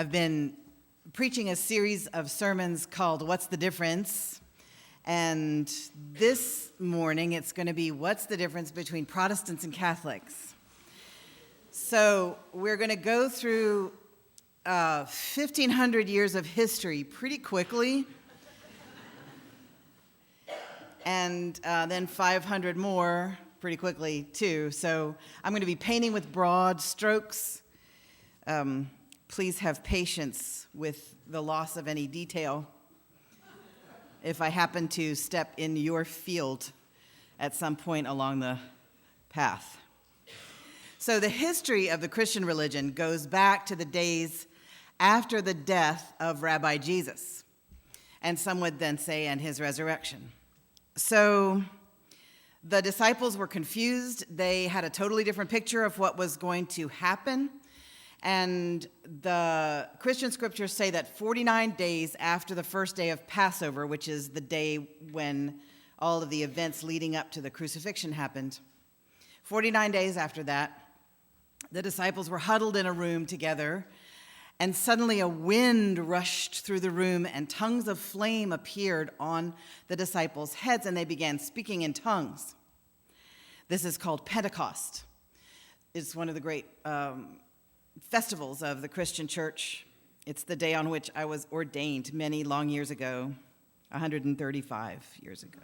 I've been preaching a series of sermons called What's the Difference? And this morning it's going to be What's the Difference Between Protestants and Catholics? So we're going to go through 1,500 years of history pretty quickly, and then 500 more pretty quickly too. So I'm going to be painting with broad strokes. Please have patience with the loss of any detail if I happen to step in your field at some point along the path. So the history of the Christian religion goes back to the days after the death of Rabbi Jesus, and some would then say, and his resurrection. So the disciples were confused. They had a totally different picture of what was going to happen. And the Christian scriptures say that 49 days after the first day of Passover, which is the day when all of the events leading up to the crucifixion happened, 49 days after that, the disciples were huddled in a room together, and suddenly a wind rushed through the room, and tongues of flame appeared on the disciples' heads, and they began speaking in tongues. This is called Pentecost. It's one of the great festivals of the Christian church. It's the day on which I was ordained many long years ago, 135 years ago.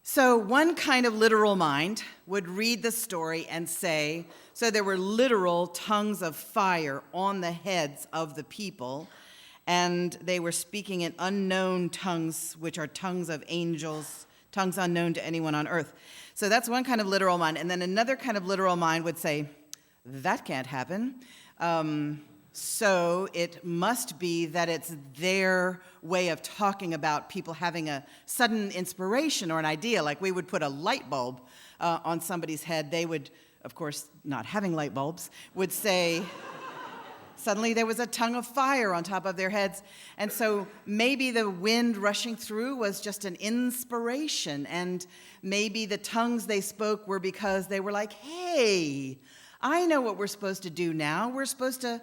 So one kind of literal mind would read the story and say, so there were literal tongues of fire on the heads of the people, and they were speaking in unknown tongues, which are tongues of angels, tongues unknown to anyone on earth. So that's one kind of literal mind. And then another kind of literal mind would say, that can't happen. So it must be that it's their way of talking about people having a sudden inspiration or an idea. Like we would put a light bulb on somebody's head. They would, of course, not having light bulbs, would say, suddenly there was a tongue of fire on top of their heads. And so maybe the wind rushing through was just an inspiration. And maybe the tongues they spoke were because they were like, hey, I know what we're supposed to do now. We're supposed to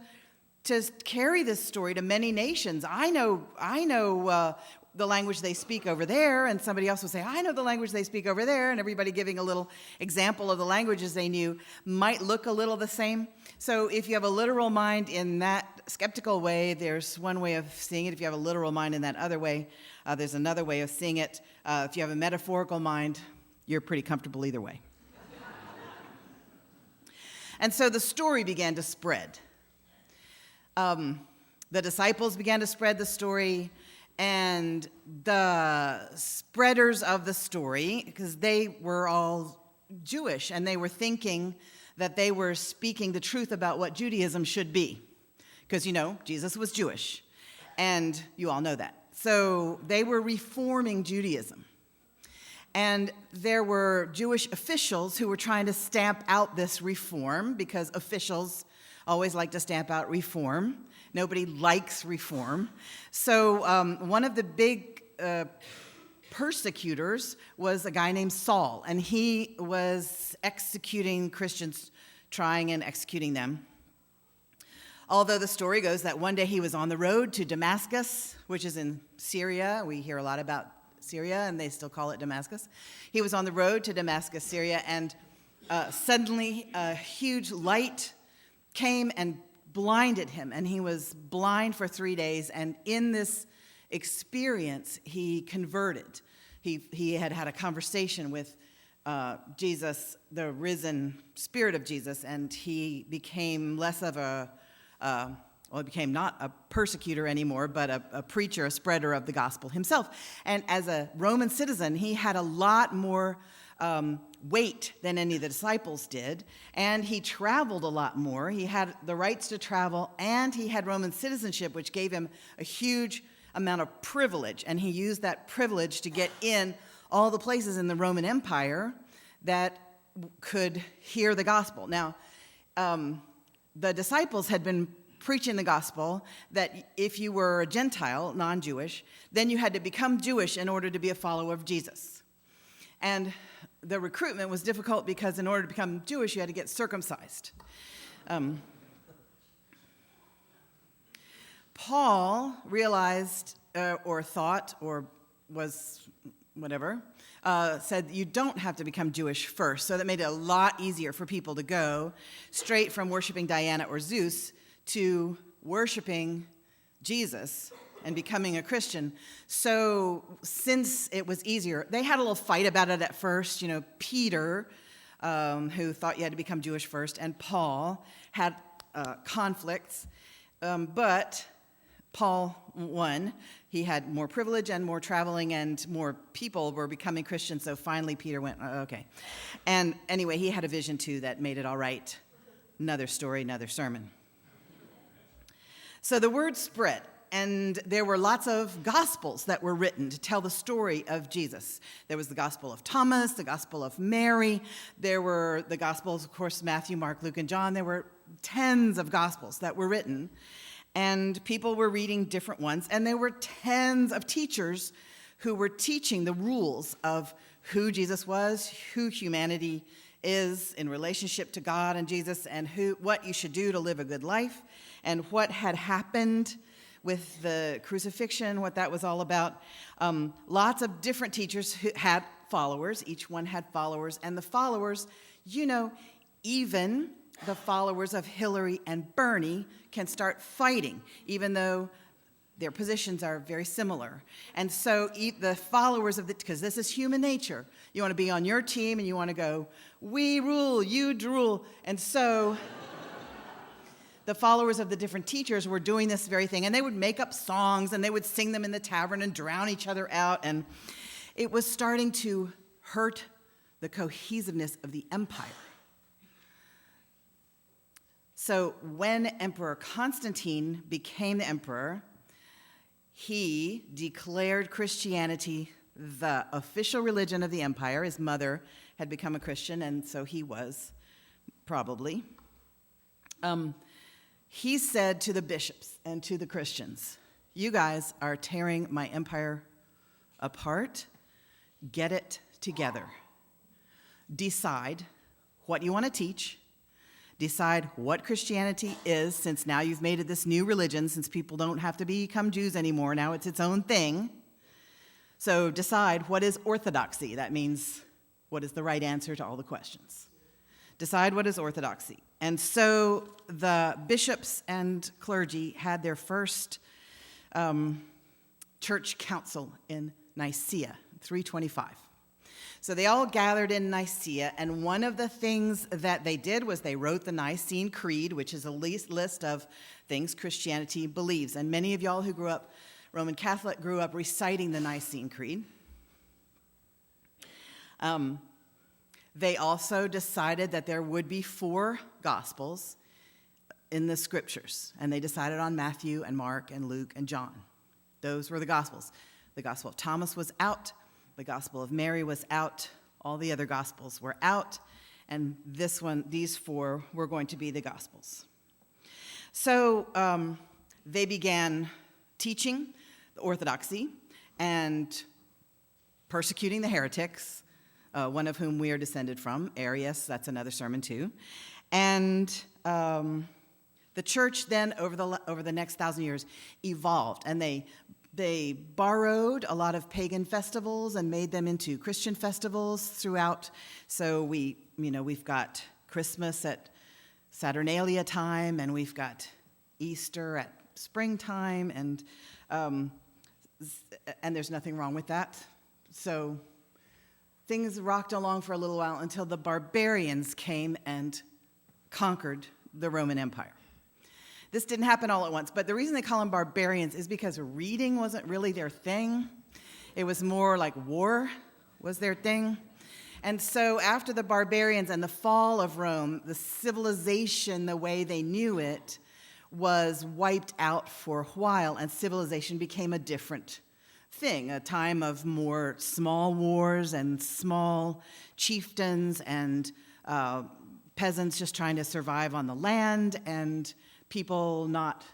carry this story to many nations. I know the language they speak over there, and somebody else will say, I know the language they speak over there, and everybody giving a little example of the languages they knew might look a little the same. So if you have a literal mind in that skeptical way, there's one way of seeing it. If you have a literal mind in that other way, there's another way of seeing it. If you have a metaphorical mind, you're pretty comfortable either way. And so the story began to spread. The disciples began to spread the story, and the spreaders of the story, because they were all Jewish, and they were thinking that they were speaking the truth about what Judaism should be. Because, Jesus was Jewish, and you all know that. So they were reforming Judaism. And there were Jewish officials who were trying to stamp out this reform, because officials always like to stamp out reform. Nobody likes reform. So one of the big persecutors was a guy named Saul, and he was executing Christians, trying and executing them. Although the story goes that one day he was on the road to Damascus, which is in Syria. We hear a lot about Syria, and they still call it Damascus. He was on the road to Damascus, Syria, and suddenly a huge light came and blinded him, and he was blind for 3 days, and in this experience, he converted. He had a conversation with Jesus, the risen Spirit of Jesus, and he became less of he became not a persecutor anymore, but a preacher, a spreader of the gospel himself. And as a Roman citizen, he had a lot more weight than any of the disciples did, and he traveled a lot more. He had the rights to travel, and he had Roman citizenship, which gave him a huge amount of privilege, and he used that privilege to get in all the places in the Roman Empire that could hear the gospel. Now, the disciples had been preaching the gospel that if you were a Gentile, non-Jewish, then you had to become Jewish in order to be a follower of Jesus. And the recruitment was difficult because in order to become Jewish, you had to get circumcised. Paul realized or thought or was whatever, said you don't have to become Jewish first. So that made it a lot easier for people to go straight from worshiping Diana or Zeus to worshiping Jesus and becoming a Christian. So since it was easier, they had a little fight about it at first. You know, Peter, who thought you had to become Jewish first, and Paul had conflicts. But Paul won. He had more privilege and more traveling, and more people were becoming Christians. So finally Peter went, okay. And anyway, he had a vision too that made it all right. Another story, another sermon. So the word spread, and there were lots of gospels that were written to tell the story of Jesus. There was the Gospel of Thomas, the Gospel of Mary. There were the Gospels, of course, Matthew, Mark, Luke, and John. There were tens of gospels that were written, and people were reading different ones. And there were tens of teachers who were teaching the rules of who Jesus was, who humanity is in relationship to God and Jesus, and what you should do to live a good life, and what had happened with the crucifixion, what that was all about. Lots of different teachers who had followers. Each one had followers. And the followers, you know, even the followers of Hillary and Bernie can start fighting, even though their positions are very similar. And so the followers of because this is human nature, you want to be on your team and you want to go, we rule, you drool. And so the followers of the different teachers were doing this very thing, and they would make up songs and they would sing them in the tavern and drown each other out. And it was starting to hurt the cohesiveness of the empire. So when Emperor Constantine became the emperor, he declared Christianity the official religion of the empire. His mother had become a Christian, and so he was, probably. He said to the bishops and to the Christians, you guys are tearing my empire apart. Get it together. Decide what you want to teach. Decide what Christianity is, since now you've made it this new religion, since people don't have to become Jews anymore. Now it's its own thing. So decide what is orthodoxy. That means what is the right answer to all the questions. Decide what is orthodoxy. And so the bishops and clergy had their first church council in Nicaea, 325. So they all gathered in Nicaea, and one of the things that they did was they wrote the Nicene Creed, which is a list of things Christianity believes. And many of y'all who grew up Roman Catholic grew up reciting the Nicene Creed. They also decided that there would be 4 Gospels in the Scriptures, and they decided on Matthew and Mark and Luke and John. Those were the Gospels. The Gospel of Thomas was out. The Gospel of Mary was out. All the other Gospels were out, and these 4 were going to be the Gospels. So they began teaching the orthodoxy and persecuting the heretics, one of whom we are descended from, Arius. That's another sermon too. And the church then, over the next 1,000 years, evolved, and they borrowed a lot of pagan festivals and made them into Christian festivals throughout. So we've got Christmas at Saturnalia time, and we've got Easter at springtime, and there's nothing wrong with that. So things rocked along for a little while until the barbarians came and conquered the Roman Empire. This didn't happen all at once, but the reason they call them barbarians is because reading wasn't really their thing. It was more like war was their thing. And so after the barbarians and the fall of Rome, the civilization, the way they knew it, was wiped out for a while, and civilization became a different thing, a time of more small wars and small chieftains and peasants just trying to survive on the land, and people not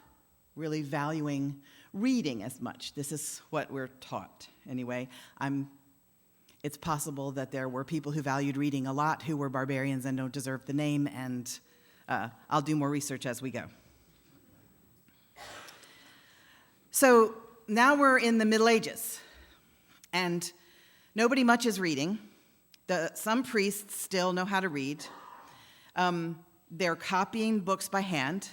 really valuing reading as much. This is what we're taught. Anyway, it's possible that there were people who valued reading a lot who were barbarians and don't deserve the name, and I'll do more research as we go. So now we're in the Middle Ages, and nobody much is reading. Some priests still know how to read. They're copying books by hand.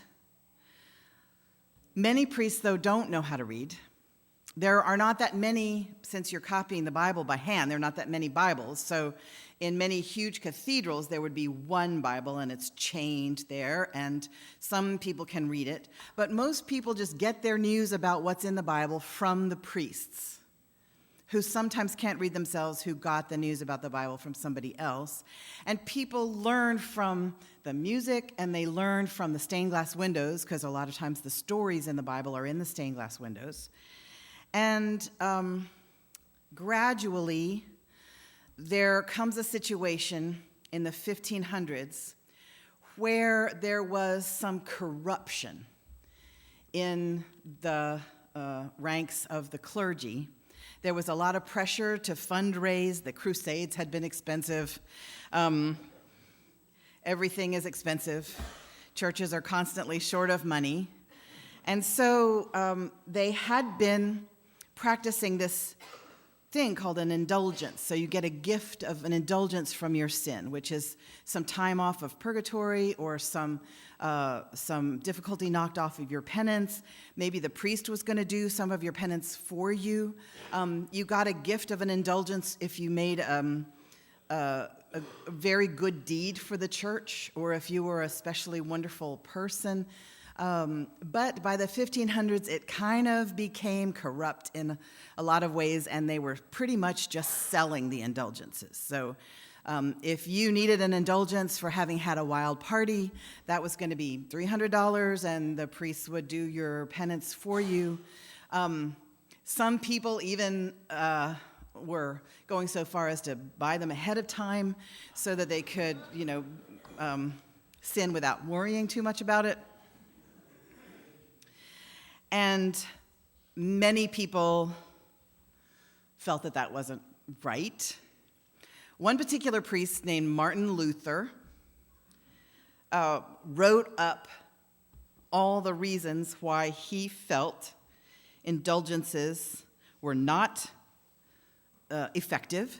Many priests, though, don't know how to read. There are not that many, since you're copying the Bible by hand, there are not that many Bibles. So in many huge cathedrals, there would be one Bible, and it's chained there, and some people can read it. But most people just get their news about what's in the Bible from the priests, who sometimes can't read themselves, who got the news about the Bible from somebody else. And people learn from the music, and they learn from the stained glass windows, because a lot of times the stories in the Bible are in the stained glass windows. And gradually, there comes a situation in the 1500s where there was some corruption in the ranks of the clergy. There was a lot of pressure to fundraise. The Crusades had been expensive. Everything is expensive. Churches are constantly short of money. And so they had been practicing this thing called an indulgence. So you get a gift of an indulgence from your sin, which is some time off of purgatory or some difficulty knocked off of your penance. Maybe the priest was going to do some of your penance for you. You got a gift of an indulgence if you made a very good deed for the church, or if you were a especially wonderful person. But by the 1500s, it kind of became corrupt in a lot of ways, and they were pretty much just selling the indulgences. So if you needed an indulgence for having had a wild party, that was going to be $300, and the priests would do your penance for you. Some people even were going so far as to buy them ahead of time so that they could, sin without worrying too much about it. And many people felt that that wasn't right. One particular priest named Martin Luther wrote up all the reasons why he felt indulgences were not effective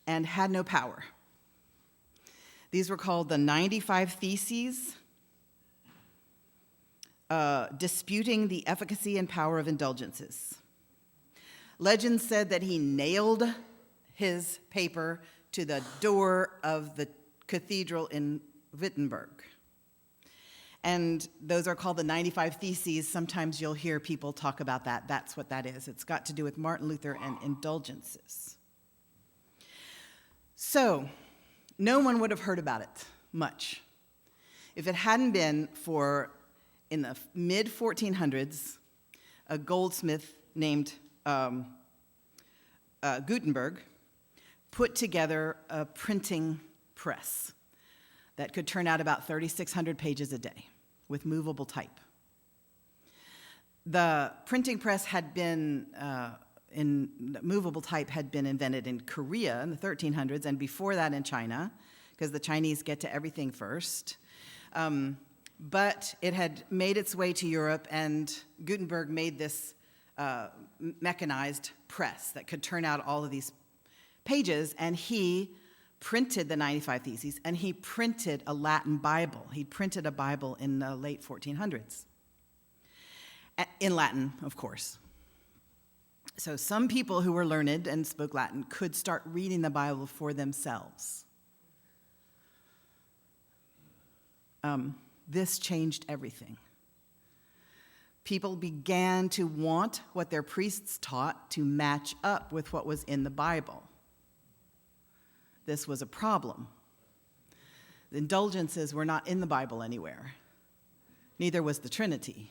and had no power. These were called the 95 Theses, disputing the efficacy and power of indulgences. Legend said that he nailed his paper to the door of the cathedral in Wittenberg. And those are called the 95 Theses. Sometimes you'll hear people talk about that. That's what that is. It's got to do with Martin Luther and indulgences. So, no one would have heard about it much if it hadn't been for, in the mid-1400s, a goldsmith named Gutenberg put together a printing press that could turn out about 3,600 pages a day with movable type. The printing press had been, movable type had been invented in Korea in the 1300s, and before that in China, because the Chinese get to everything first. But it had made its way to Europe, and Gutenberg made this mechanized press that could turn out all of these pages, and he printed the 95 Theses, and he printed a Latin Bible. He printed a Bible in the late 1400s. In Latin, of course. So some people who were learned and spoke Latin could start reading the Bible for themselves. This changed everything. People began to want what their priests taught to match up with what was in the Bible. This was a problem. The indulgences were not in the Bible anywhere. Neither was the Trinity,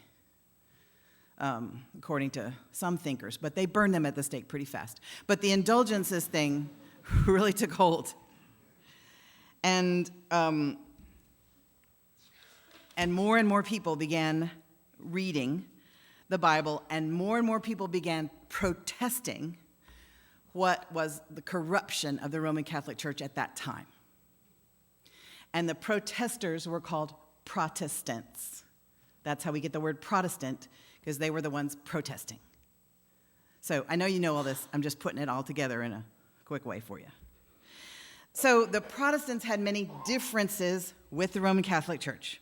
according to some thinkers, but they burned them at the stake pretty fast. But the indulgences thing really took hold. And more people began reading the Bible, and more people began protesting what was the corruption of the Roman Catholic Church at that time. And the protesters were called Protestants. That's how we get the word Protestant, because they were the ones protesting. So I know you know all this. I'm just putting it all together in a quick way for you. So the Protestants had many differences with the Roman Catholic Church.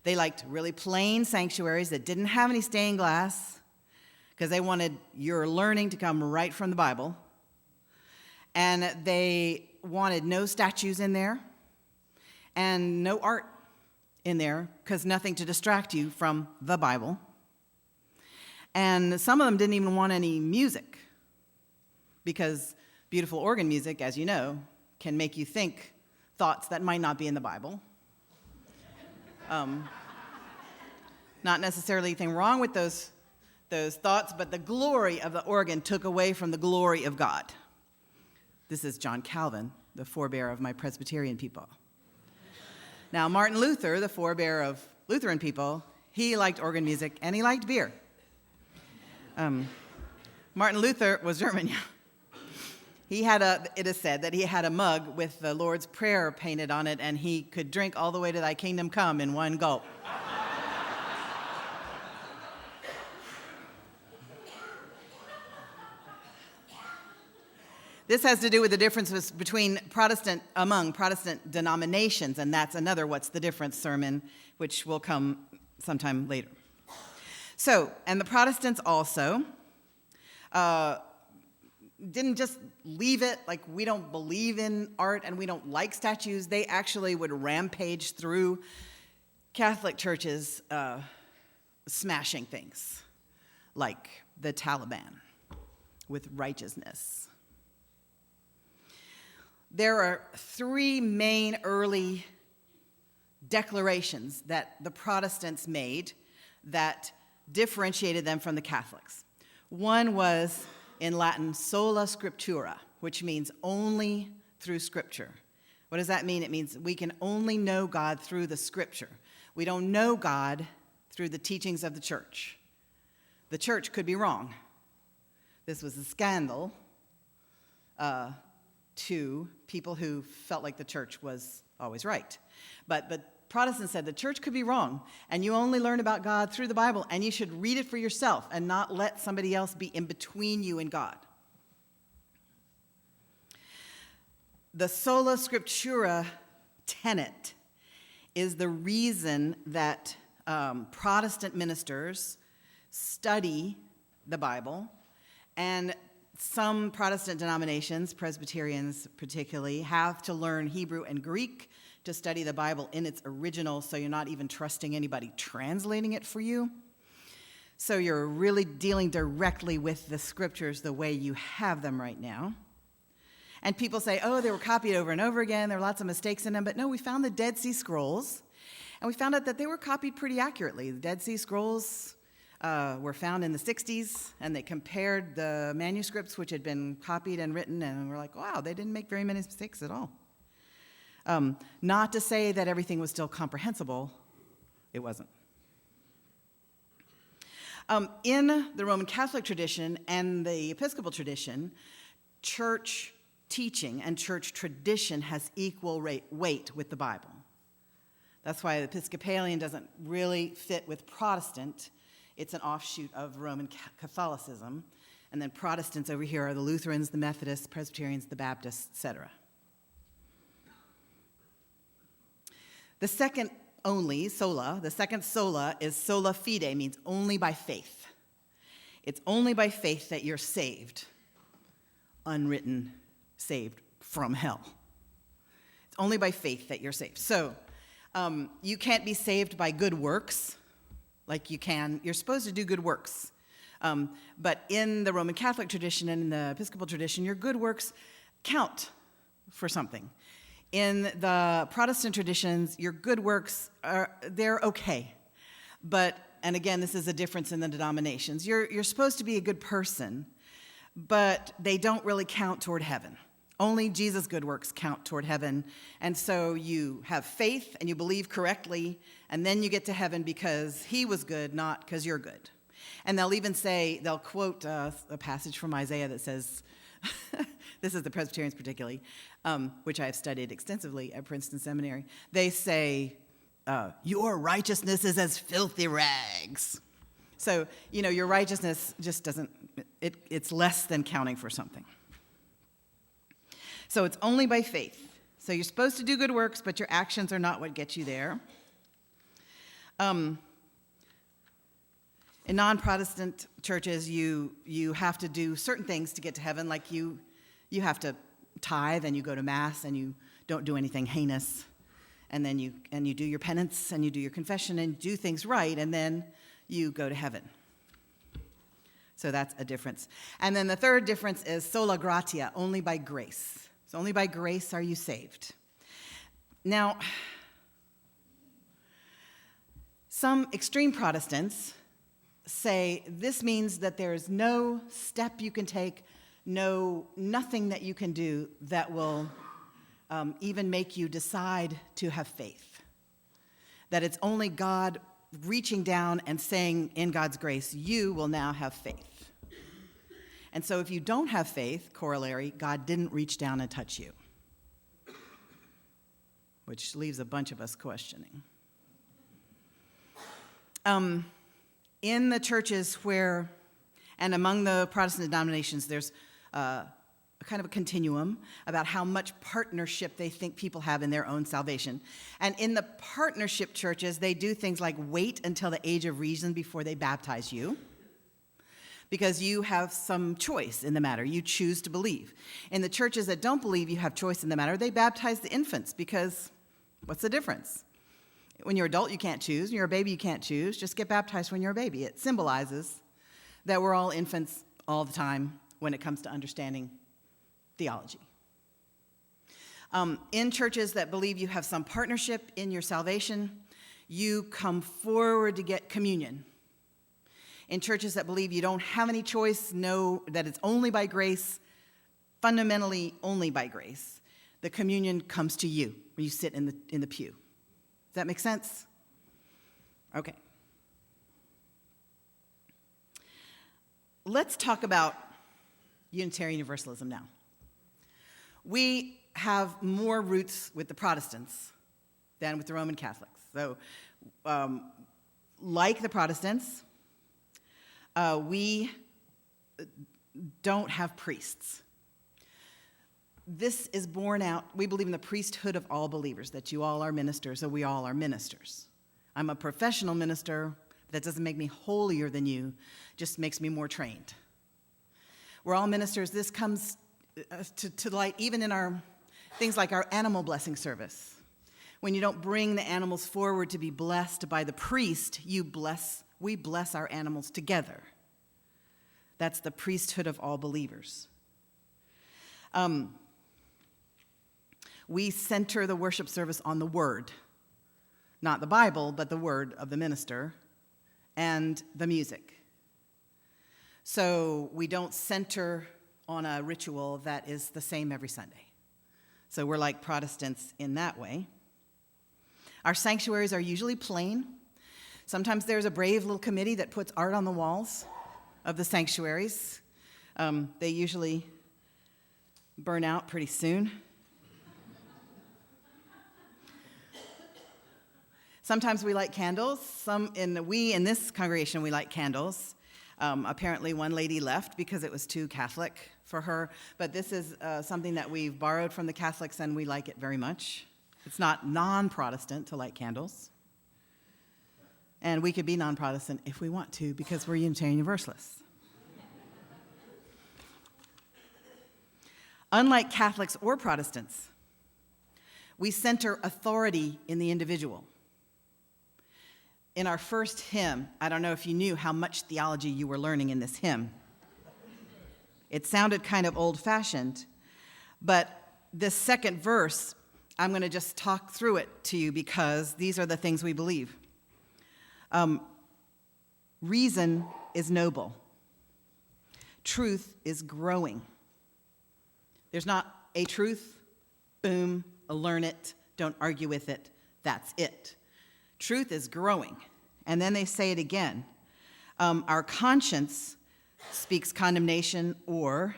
They liked really plain sanctuaries that didn't have any stained glass because they wanted your learning to come right from the Bible. And they wanted no statues in there and no art in there because nothing to distract you from the Bible. And some of them didn't even want any music because beautiful organ music, as you know, can make you think thoughts that might not be in the Bible. Not necessarily anything wrong with those thoughts, but the glory of the organ took away from the glory of God. This is John Calvin, the forebear of my Presbyterian people. Now, Martin Luther, the forebear of Lutheran people, he liked organ music and he liked beer. Martin Luther was German. It is said that he had a mug with the Lord's Prayer painted on it, and he could drink all the way to thy kingdom come in one gulp. This has to do with the differences among Protestant denominations, and that's another What's the Difference sermon, which will come sometime later. So, and the Protestants also didn't just leave it like we don't believe in art and we don't like statues. They actually would rampage through Catholic churches smashing things like the Taliban with righteousness. There are three main early declarations that the Protestants made that differentiated them from the Catholics. One was in Latin, sola scriptura, which means only through Scripture. What does that mean? It means we can only know God through the Scripture. We don't know God through the teachings of the church. The church could be wrong. This was a scandal to people who felt like the church was always right. But Protestants said the church could be wrong, and you only learn about God through the Bible, and you should read it for yourself and not let somebody else be in between you and God. The sola scriptura tenet is the reason that Protestant ministers study the Bible, and some Protestant denominations, Presbyterians particularly, have to learn Hebrew and Greek to study the Bible in its original, so you're not even trusting anybody translating it for you. So you're really dealing directly with the scriptures the way you have them right now. And people say, oh, they were copied over and over again, there were lots of mistakes in them, but no, we found the Dead Sea Scrolls, and we found out that they were copied pretty accurately. The Dead Sea Scrolls were found in the 60s, and they compared the manuscripts which had been copied and written, and we're like, wow, they didn't make very many mistakes at all. Not to say that everything was still comprehensible. It wasn't. In the Roman Catholic tradition and the Episcopal tradition, church teaching and church tradition has equal weight with the Bible. That's why the Episcopalian doesn't really fit with Protestant. It's an offshoot of Roman Catholicism. And then Protestants over here are the Lutherans, the Methodists, Presbyterians, the Baptists, etc. The second sola is sola fide, means only by faith. It's only by faith that you're saved, unwritten, saved from hell. It's only by faith that you're saved. So you can't be saved by good works like you can. You're supposed to do good works. But in the Roman Catholic tradition and in the Episcopal tradition, your good works count for something. In the Protestant traditions, your good works, they're okay. But, and again, this is a difference in the denominations. You're supposed to be a good person, but they don't really count toward heaven. Only Jesus' good works count toward heaven. And so you have faith and you believe correctly, and then you get to heaven because he was good, not because you're good. And they'll quote a passage from Isaiah that says, this is the Presbyterians particularly, which I have studied extensively at Princeton Seminary. They say, your righteousness is as filthy rags. So, your righteousness just doesn't it's less than counting for something. So it's only by faith. So you're supposed to do good works, but your actions are not what get you there. In non-Protestant churches, you have to do certain things to get to heaven, like you have to tithe, and you go to Mass, and you don't do anything heinous, and then you do your penance, and you do your confession, and do things right, and then you go to heaven. So that's a difference. And then the third difference is sola gratia, only by grace. So only by grace are you saved. Now, some extreme Protestants say this means that there's no step you can take, nothing that you can do that will even make you decide to have faith. That it's only God reaching down and saying, in God's grace, you will now have faith. And so if you don't have faith, corollary, God didn't reach down and touch you. Which leaves a bunch of us questioning. In the churches where, and among the Protestant denominations, there's a kind of a continuum about how much partnership they think people have in their own salvation. And in the partnership churches, they do things like wait until the age of reason before they baptize you, because you have some choice in the matter. You choose to believe. In the churches that don't believe you have choice in the matter, they baptize the infants, because what's the difference? When you're an adult, you can't choose. When you're a baby, you can't choose. Just get baptized when you're a baby. It symbolizes that we're all infants all the time when it comes to understanding theology. In churches that believe you have some partnership in your salvation, you come forward to get communion. In churches that believe you don't have any choice, know that it's only by grace, fundamentally only by grace, the communion comes to you when you sit in the pew. Does that make sense? Okay. Let's talk about Unitarian Universalism now. We have more roots with the Protestants than with the Roman Catholics. So, like the Protestants, we don't have priests. This is borne out, we believe in the priesthood of all believers, that you all are ministers, so we all are ministers. I'm a professional minister, but that doesn't make me holier than you, just makes me more trained. We're all ministers. This comes to light even in our things like our animal blessing service. When you don't bring the animals forward to be blessed by the priest, we bless our animals together. That's the priesthood of all believers. We center the worship service on the word, not the Bible, but the word of the minister and the music. So we don't center on a ritual that is the same every Sunday. So we're like Protestants in that way. Our sanctuaries are usually plain. Sometimes there's a brave little committee that puts art on the walls of the sanctuaries. They usually burn out pretty soon. Sometimes we light candles. We in this congregation, we light candles. Apparently one lady left because it was too Catholic for her, but this is something that we've borrowed from the Catholics, and we like it very much. It's not non-Protestant to light candles. And we could be non-Protestant if we want to, because we're Unitarian Universalists. Unlike Catholics or Protestants, we center authority in the individual. In our first hymn, I don't know if you knew how much theology you were learning in this hymn. It sounded kind of old-fashioned, but this second verse, I'm going to just talk through it to you because these are the things we believe. Reason is noble. Truth is growing. There's not a truth, boom, learn it, don't argue with it, that's it. Truth is growing. And then they say it again. Our conscience speaks condemnation or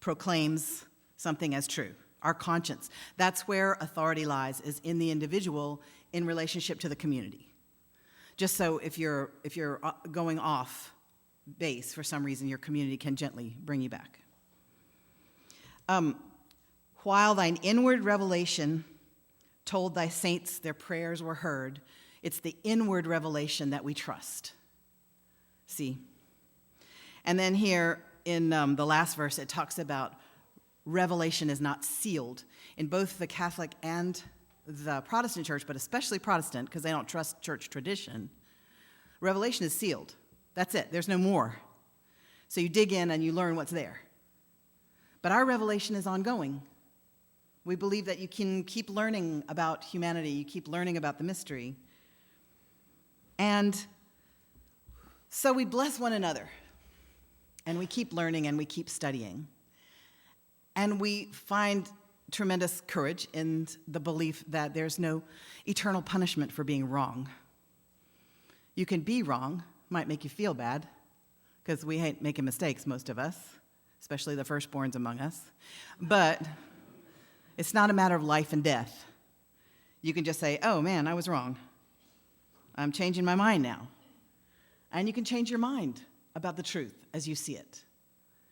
proclaims something as true. Our conscience. That's where authority lies, is in the individual in relationship to the community. Just so if you're going off base, for some reason, your community can gently bring you back. While thine inward revelation told thy saints their prayers were heard, it's the inward revelation that we trust. See? And then here in the last verse, it talks about revelation is not sealed. In both the Catholic and the Protestant church, but especially Protestant, because they don't trust church tradition, revelation is sealed. That's it. There's no more. So you dig in and you learn what's there. But our revelation is ongoing. We believe that you can keep learning about humanity. You keep learning about the mystery. And so we bless one another. And we keep learning and we keep studying. And we find tremendous courage in the belief that there's no eternal punishment for being wrong. You can be wrong, might make you feel bad, because we hate making mistakes, most of us, especially the firstborns among us. But it's not a matter of life and death. You can just say, oh man, I was wrong. I'm changing my mind now. And you can change your mind about the truth as you see it.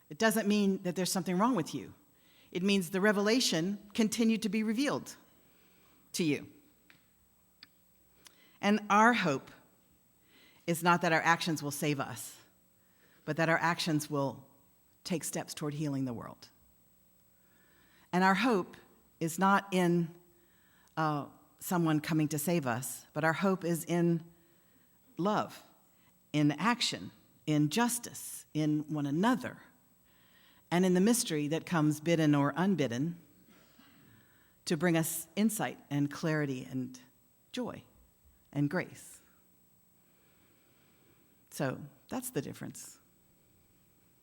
It doesn't mean that there's something wrong with you. It means the revelation continued to be revealed to you. And our hope is not that our actions will save us, but that our actions will take steps toward healing the world. And our hope is not in someone coming to save us, but our hope is in love, in action, in justice, in one another, and in the mystery that comes bidden or unbidden to bring us insight and clarity and joy and grace. So that's the difference.